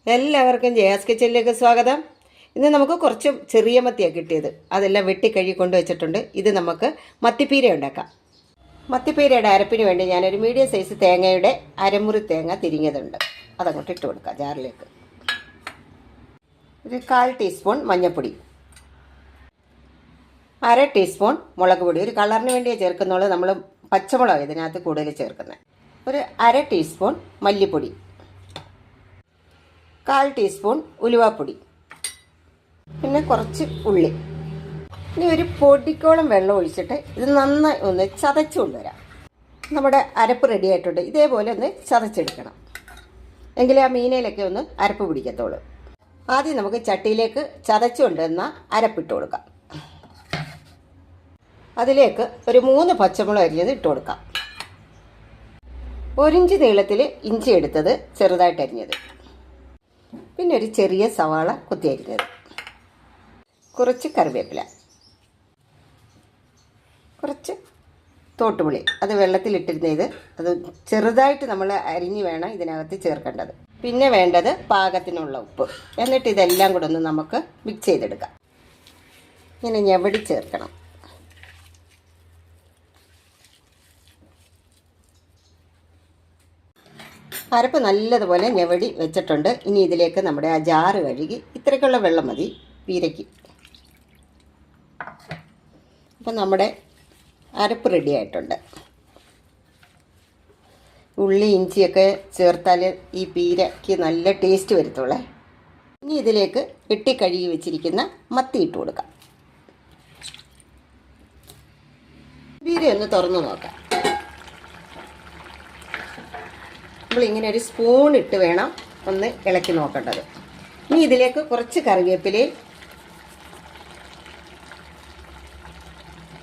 എല്ലാവർക്കും ജയാസ് കിച്ചണിലേക്ക് സ്വാഗതം. ഇന്ന് നമുക്ക് കുറച്ച് ചെറിയ മത്തിയാണ് കിട്ടിയത്. അതെല്ലാം വെട്ടിക്കഴുകി കൊണ്ടുവച്ചിട്ടുണ്ട്. ഇത് നമുക്ക് മത്തിപ്പീര ഉണ്ടാക്കാം. മത്തിപ്പീരയുടെ അരപ്പിന് വേണ്ടി ഞാനൊരു മീഡിയം സൈസ് തേങ്ങയുടെ അരമുറി തേങ്ങ തിരിഞ്ഞതുണ്ട്. അതങ്ങോട്ട് ഇട്ട് കൊടുക്കാം ജാറിലേക്ക്. ഒരു 1/4 ടീസ്പൂൺ മഞ്ഞൾപ്പൊടി, 1/2 ടീസ്പൂൺ മുളക് പൊടി. ഒരു കളറിന് വേണ്ടിയേ ചേർക്കുന്നുള്ളൂ. നമ്മൾ പച്ചമുളക് ഇതിനകത്ത് കൂടുതൽ ചേർക്കുന്നത്. ഒരു 1/2 ടീസ്പൂൺ മല്ലിപ്പൊടി, 1/4 ടീസ്പൂൺ ഉലുവാപ്പൊടി, പിന്നെ കുറച്ച് ഉള്ളി. ഇനി ഒരു പൊടിക്കോളം വെള്ളം ഒഴിച്ചിട്ട് ഇത് നന്നായി ഒന്ന് ചതച്ച് കൊണ്ടുവരാം. നമ്മുടെ അരപ്പ് റെഡി ആയിട്ടുണ്ട്. ഇതേപോലെ ഒന്ന് ചതച്ചെടുക്കണം, എങ്കിലേ ആ മീനയിലൊക്കെ ഒന്ന് അരപ്പ് പിടിക്കത്തുള്ളൂ. ആദ്യം നമുക്ക് ചട്ടിയിലേക്ക് ചതച്ച് കൊണ്ടുവന്ന അരപ്പിട്ട് കൊടുക്കാം. അതിലേക്ക് ഒരു 3 പച്ചമുളക് അരിഞ്ഞത് ഇട്ട് കൊടുക്കാം. 1 ഇഞ്ച് നീളത്തിൽ ഇഞ്ചി എടുത്തത് ചെറുതായിട്ട് അരിഞ്ഞത്, പിന്നെ ഒരു ചെറിയ സവാള കുത്തി അരിഞ്ഞത്, കുറച്ച് കറിവേപ്പില, കുറച്ച് തോട്ടുപുളി. അത് വെള്ളത്തിലിട്ടിരുന്നത്, അത് ചെറുതായിട്ട് നമ്മൾ അരിഞ്ഞ് വേണം ഇതിനകത്ത് ചേർക്കേണ്ടത്. പിന്നെ വേണ്ടത് പാകത്തിനുള്ള ഉപ്പ്. എന്നിട്ട് ഇതെല്ലാം കൂടെ ഒന്ന് നമുക്ക് മിക്സ് ചെയ്തെടുക്കാം. ഇങ്ങനെ ഞവടി ചേർക്കണം. അരപ്പ് നല്ലതുപോലെ ഞവടി വെച്ചിട്ടുണ്ട്. ഇനി ഇതിലേക്ക് നമ്മുടെ ആ ജാറ് കഴുകി, ഇത്രയ്ക്കുള്ള വെള്ളം മതി പീരയ്ക്ക്. അപ്പം നമ്മുടെ അരപ്പ് റെഡി ആയിട്ടുണ്ട്. ഉള്ളി ഇഞ്ചിയൊക്കെ ചേർത്താൽ ഈ പീരയ്ക്ക് നല്ല ടേസ്റ്റ് വരത്തുള്ളേ. ഇനി ഇതിലേക്ക് കഴുകി വെച്ചിരിക്കുന്ന മത്തി ഇട്ട് കൊടുക്കാം. പീര ഒന്ന് തുറന്നു നോക്കാം. നമ്മളിങ്ങനെ ഒരു സ്പൂൺ ഇട്ട് വേണം ഒന്ന് ഇളക്കി നോക്കേണ്ടത്. ഇനി ഇതിലേക്ക് കുറച്ച് കറിവേപ്പിലയും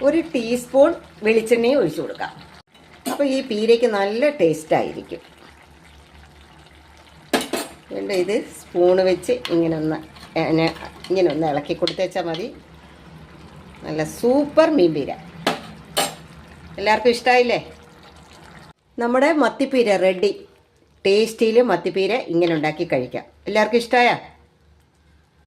1 ടീസ്പൂൺ വെളിച്ചെണ്ണയും ഒഴിച്ചു കൊടുക്കാം. അപ്പോൾ ഈ പീരയ്ക്ക് നല്ല ടേസ്റ്റായിരിക്കും. ഇത് സ്പൂണ് വെച്ച് ഇങ്ങനെ ഒന്ന് ഇളക്കി കൊടുത്തേച്ചാൽ മതി. നല്ല സൂപ്പർ മീൻ പീര. എല്ലാവർക്കും ഇഷ്ടമായില്ലേ? നമ്മുടെ മത്തിപ്പീര റെഡി. ടേസ്റ്റിയിൽ മത്തിപ്പീര ഇങ്ങനെ ഉണ്ടാക്കി കഴിക്കാം. എല്ലാവർക്കും ഇഷ്ടമായോ?